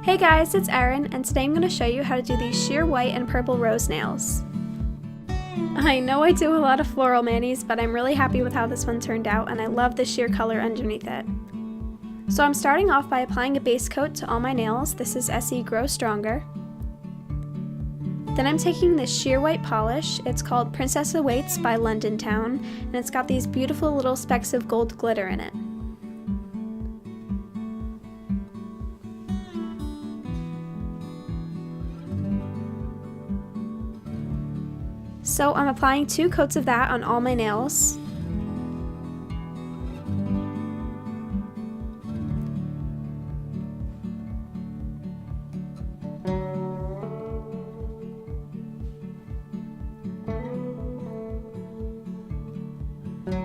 Hey guys, it's Erin, and today I'm going to show you how to do these sheer white and purple rose nails. I know I do a lot of floral manis, but I'm really happy with how this one turned out, and I love the sheer color underneath it. So I'm starting off by applying a base coat to all my nails. This is Essie Grow Stronger. Then I'm taking this sheer white polish. It's called Princess Awaits by Londontown, and it's got these beautiful little specks of gold glitter in it. So I'm applying 2 coats of that on all my nails.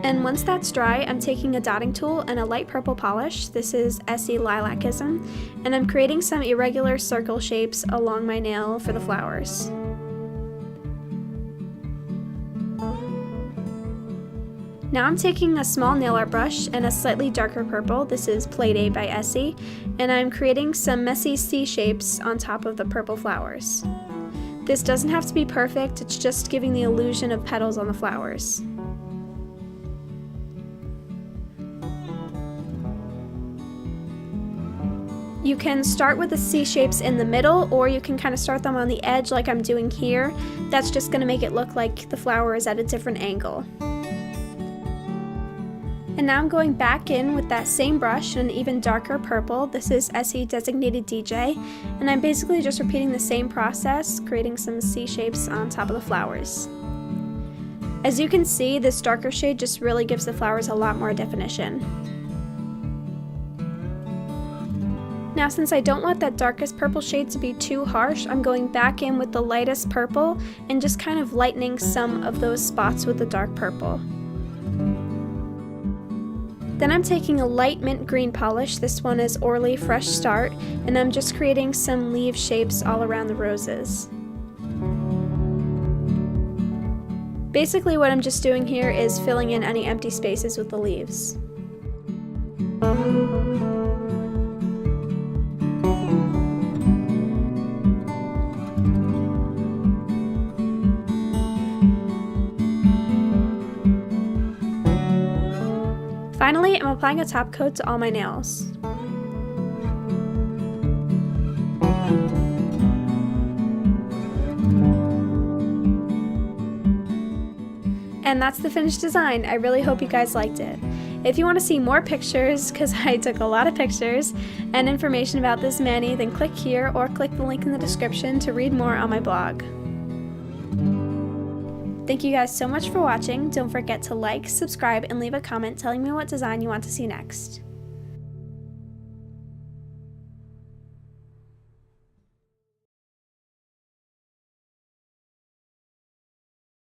And once that's dry, I'm taking a dotting tool and a light purple polish. This is Essie Lilacism, and I'm creating some irregular circle shapes along my nail for the flowers. Now I'm taking a small nail art brush and a slightly darker purple. This is Play-Day by Essie, and I'm creating some messy C shapes on top of the purple flowers. This doesn't have to be perfect, it's just giving the illusion of petals on the flowers. You can start with the C shapes in the middle, or you can kind of start them on the edge like I'm doing here. That's just going to make it look like the flower is at a different angle. And now I'm going back in with that same brush and an even darker purple. This is Essie Designated DJ, and I'm basically just repeating the same process, creating some C shapes on top of the flowers. As you can see, this darker shade just really gives the flowers a lot more definition. Now, since I don't want that darkest purple shade to be too harsh, I'm going back in with the lightest purple and just kind of lightening some of those spots with the dark purple. Then I'm taking a light mint green polish. This one is Orly Fresh Start, and I'm just creating some leaf shapes all around the roses. Basically what I'm just doing here is filling in any empty spaces with the leaves. Finally, I'm applying a top coat to all my nails. And that's the finished design. I really hope you guys liked it. If you want to see more pictures, because I took a lot of pictures, and information about this mani, then click here or click the link in the description to read more on my blog. Thank you guys so much for watching. Don't forget to like, subscribe, and leave a comment telling me what design you want to see next.